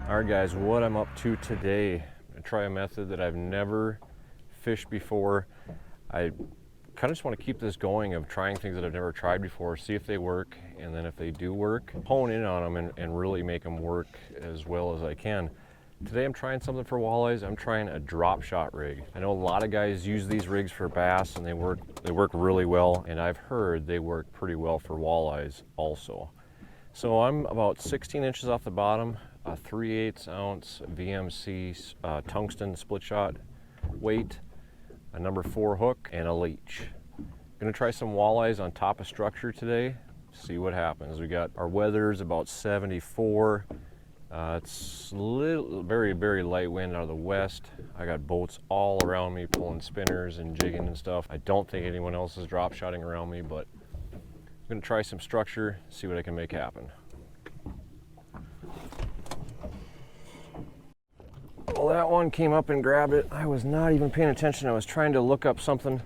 All right guys, what I'm up to today, I'm gonna try a method that I've never fished before. I kind of just want to keep this going of trying things that I've never tried before, see if they work, and then if they do work, hone in on them and really make them work as well as I can. Today I'm trying something for walleyes. I'm trying a drop shot rig. I know a lot of guys use these rigs for bass and they work really well, and I've heard they work pretty well for walleyes also. So I'm about 16 inches off the bottom, a 3/8 ounce VMC tungsten split shot weight, a number 4 hook, and a leech. Gonna try some walleyes on top of structure today, see what happens. We got our weather's about 74. It's very, very light wind out of the west. I got boats all around me pulling spinners and jigging and stuff. I don't think anyone else is drop shotting around me, but I'm gonna try some structure, see what I can make happen. Well, that one came up and grabbed it. I was not even paying attention. I was trying to look up something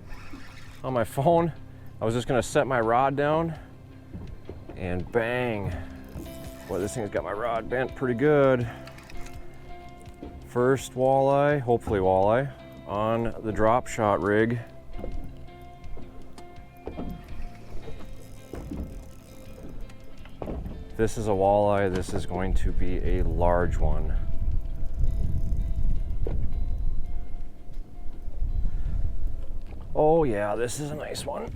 on my phone. I was just gonna set my rod down and bang. Boy, this thing's got my rod bent pretty good. First walleye, hopefully walleye, on the drop shot rig. If this is a walleye, this is going to be a large one. Oh yeah, this is a nice one.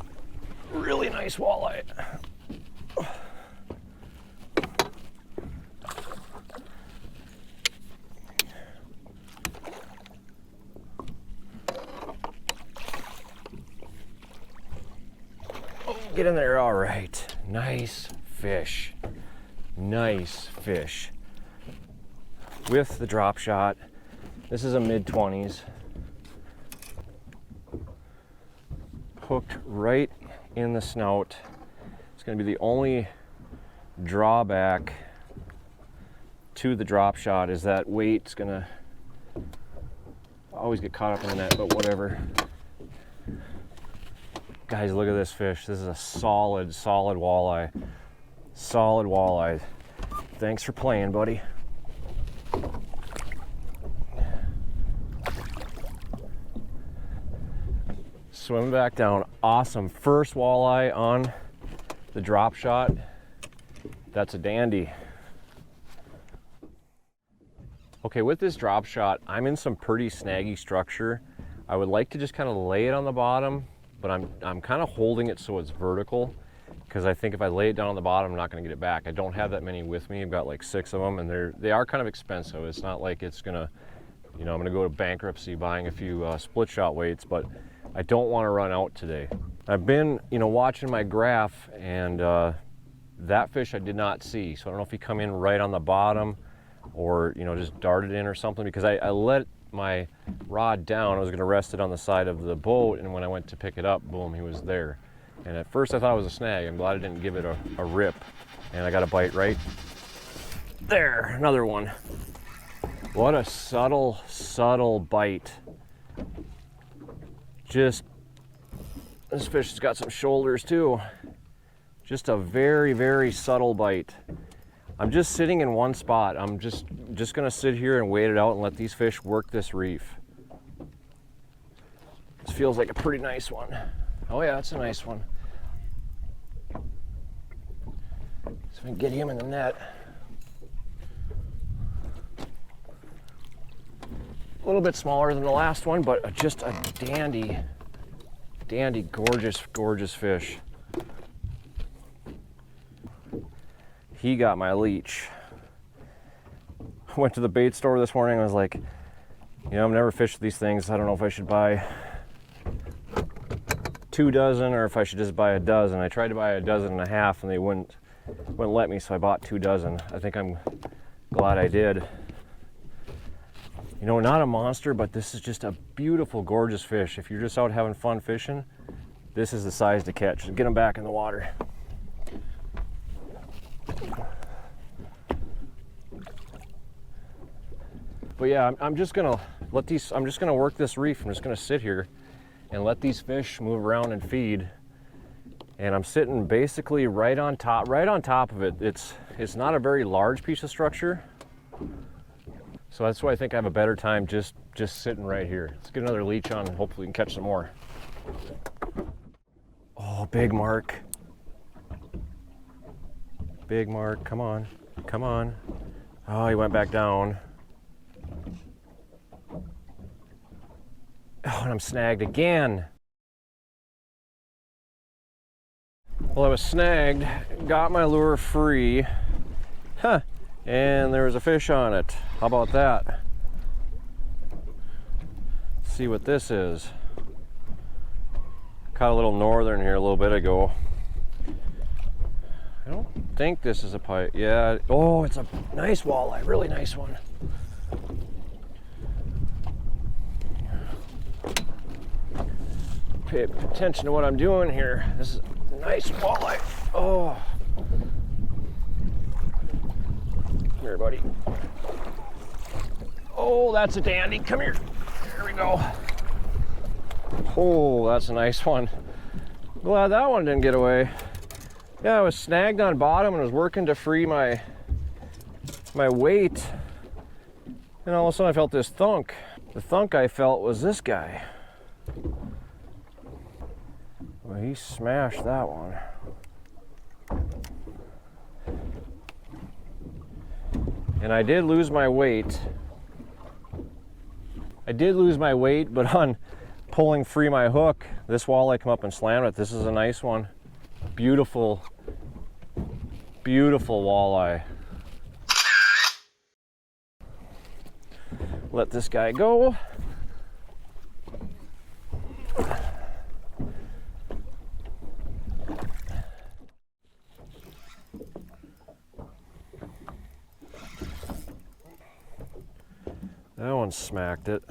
Really nice walleye. Oh, get in there, all right. Nice fish. Nice fish. With the drop shot. This is a mid-20s. Hooked right in the snout. It's going to be the only drawback to the drop shot is that weight's going to always get caught up in the net, but whatever. Guys, look at this fish. This is a solid walleye. Solid walleye. Thanks for playing, buddy. Swim back down. Awesome. First walleye on the drop shot. That's a dandy. Okay, with this drop shot, I'm in some pretty snaggy structure. I would like to just kind of lay it on the bottom, but I'm kind of holding it so it's vertical, because I think if I lay it down on the bottom, I'm not going to get it back. I don't have that many with me. I've got like 6 of them, and they are kind of expensive. It's not like it's gonna, you know, I'm gonna go to bankruptcy buying a few split shot weights, but I don't want to run out today. I've been, you know, watching my graph, and that fish I did not see. So I don't know if he come in right on the bottom or, you know, just darted in or something, because I let my rod down. I was going to rest it on the side of the boat, and when I went to pick it up, boom, he was there. And at first I thought it was a snag. I'm glad I didn't give it a rip. And I got a bite right there. Another one. What a subtle bite. Just, this fish has got some shoulders too. Just a very, very subtle bite. I'm just sitting in one spot. I'm just gonna sit here and wait it out and let these fish work this reef. This feels like a pretty nice one. Oh yeah, it's a nice one. So we can get him in the net. A little bit smaller than the last one, but just a dandy, gorgeous fish. He got my leech. I went to the bait store this morning. I was like, you know, I've never fished these things. I don't know if I should buy 2 dozen or if I should just buy a dozen. I tried to buy 1.5 dozen and they wouldn't let me, so I bought 2 dozen. I think I'm glad I did. You know, not a monster, but this is just a beautiful, gorgeous fish. If you're just out having fun fishing, this is the size to catch. Get them back in the water. But yeah, I'm just gonna let these, I'm just gonna work this reef. I'm just gonna sit here and let these fish move around and feed. And I'm sitting basically right on top of it. It's not a very large piece of structure. So that's why I think I have a better time just sitting right here. Let's get another leech on and hopefully we can catch some more. Oh, big mark. Big mark, come on, come on. Oh, he went back down. Oh, and I'm snagged again. Well, I was snagged, got my lure free, huh, and there was a fish on it. How about that? Let's see what this is. Caught a little northern here a little bit ago. I don't think this is a pike. Yeah, oh, it's a nice walleye, really nice one. Pay attention to what I'm doing here. This is a nice walleye. Oh. Come here, buddy. Oh, that's a dandy. Come here. There we go. Oh, that's a nice one. Glad that one didn't get away. Yeah, I was snagged on bottom and was working to free my weight. And all of a sudden I felt this thunk. The thunk I felt was this guy. Well, he smashed that one. And I did lose my weight. But on pulling free my hook, this walleye come up and slammed it. This is a nice one. Beautiful, beautiful walleye. Let this guy go. That one smacked it.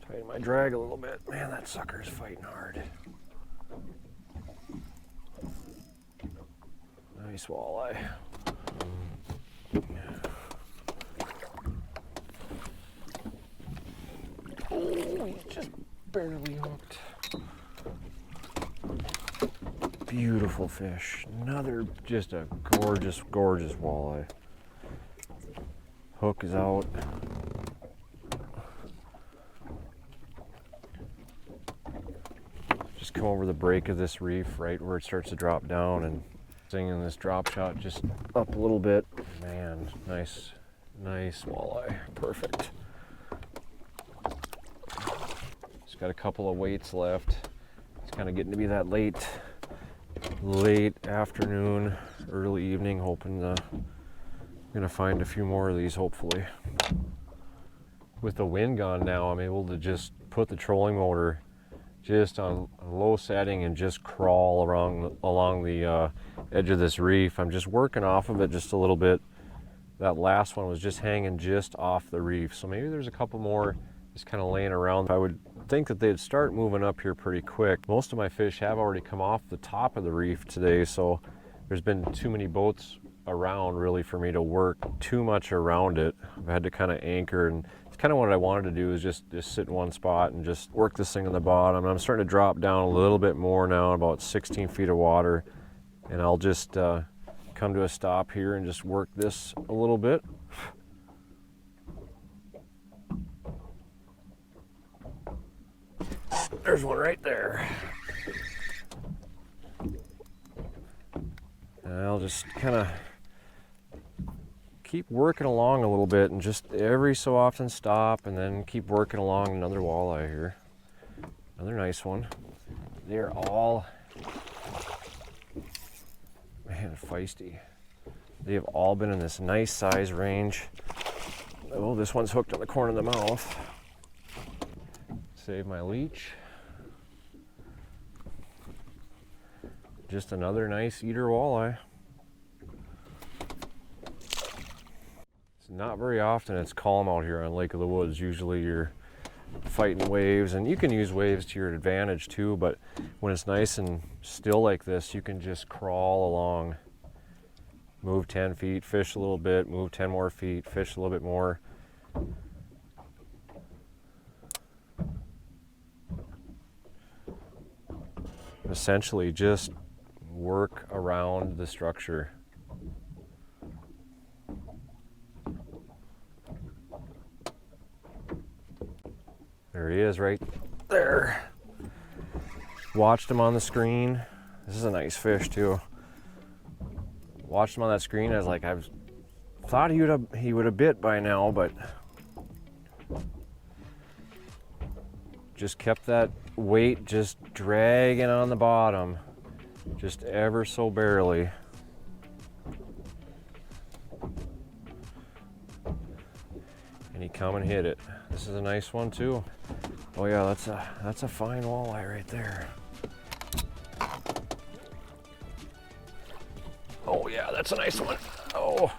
Tighten my drag a little bit. Man, that sucker's fighting hard. Nice walleye. Oh, he's just barely hooked. Beautiful fish. Another just a gorgeous, gorgeous walleye. Hook is out. Just come over the break of this reef, right where it starts to drop down, and singing this drop shot just up a little bit. Man, nice, nice walleye. Perfect. Just got a couple of weights left. It's kind of getting to be that late afternoon, early evening, hoping I'm gonna find a few more of these hopefully. With the wind gone now, I'm able to just put the trolling motor just on a low setting and just crawl along the edge of this reef. I'm just working off of it just a little bit. That last one was just hanging just off the reef, so maybe there's a couple more just kind of laying around. I would think that they'd start moving up here pretty quick. Most of my fish have already come off the top of the reef today, so there's been too many boats around really for me to work too much around it. I've had to kind of anchor, and it's kind of what I wanted to do, is just sit in one spot and just work this thing on the bottom. And I'm starting to drop down a little bit more now, about 16 feet of water, and I'll just come to a stop here and just work this a little bit. There's one right there. And I'll just kind of keep working along a little bit and just every so often stop and then keep working along. Another walleye here. Another nice one. They're all, man, feisty. They've all been in this nice size range. Oh, this one's hooked on the corner of the mouth. Save my leech. Just another nice eater walleye. It's not very often it's calm out here on Lake of the Woods. Usually you're fighting waves, and you can use waves to your advantage too, but when it's nice and still like this, you can just crawl along. Move 10 feet, fish a little bit, move 10 more feet, fish a little bit more. Essentially just work around the structure. There he is right there. Watched him on the screen. This is a nice fish too. Watched him on that screen. I was like, I thought he would have bit by now, but just kept that weight just dragging on the bottom, just ever so barely. And he come and hit it. This is a nice one too. Oh yeah, that's a fine walleye right there. Oh yeah, that's a nice one. Oh,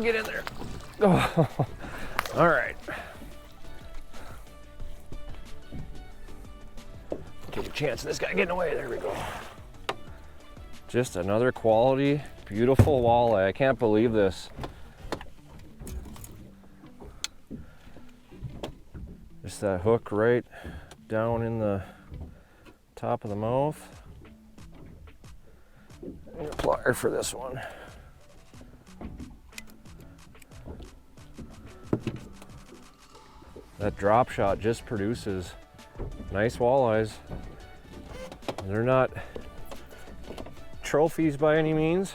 get in there. Oh, all right. Take a chance of this guy getting away. There we go. Just another quality, beautiful walleye. I can't believe this. Just that hook right down in the top of the mouth. And a plier for this one. That drop shot just produces nice walleyes. They're not trophies by any means,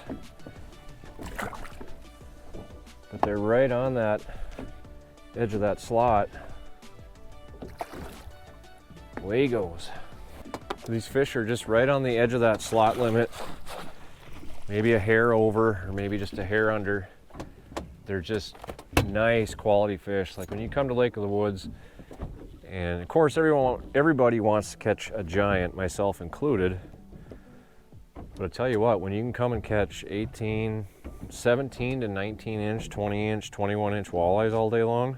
but they're right on that edge of that slot. Away he goes. These fish are just right on the edge of that slot limit. Maybe a hair over, or maybe just a hair under. They're just nice quality fish. Like when you come to Lake of the Woods, and of course everybody wants to catch a giant, myself included. But I tell you what, when you can come and catch 17 to 19 inch, 20 inch, 21 inch walleyes all day long,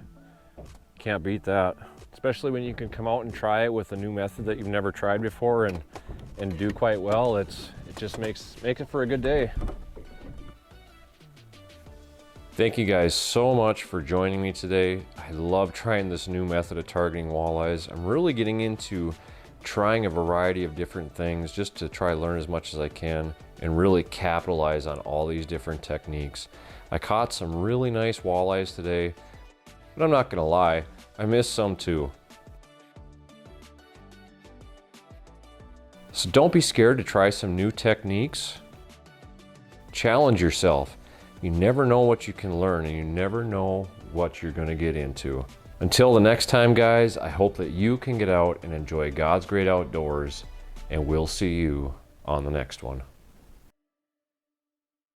can't beat that. Especially when you can come out and try it with a new method that you've never tried before and do quite well. It just makes it for a good day. Thank you guys so much for joining me today. I love trying this new method of targeting walleyes. I'm really getting into trying a variety of different things just to try to learn as much as I can and really capitalize on all these different techniques. I caught some really nice walleyes today, but I'm not gonna lie, I missed some too. So don't be scared to try some new techniques. Challenge yourself. You never know what you can learn, and you never know what you're gonna get into. Until the next time, guys, I hope that you can get out and enjoy God's great outdoors, and we'll see you on the next one.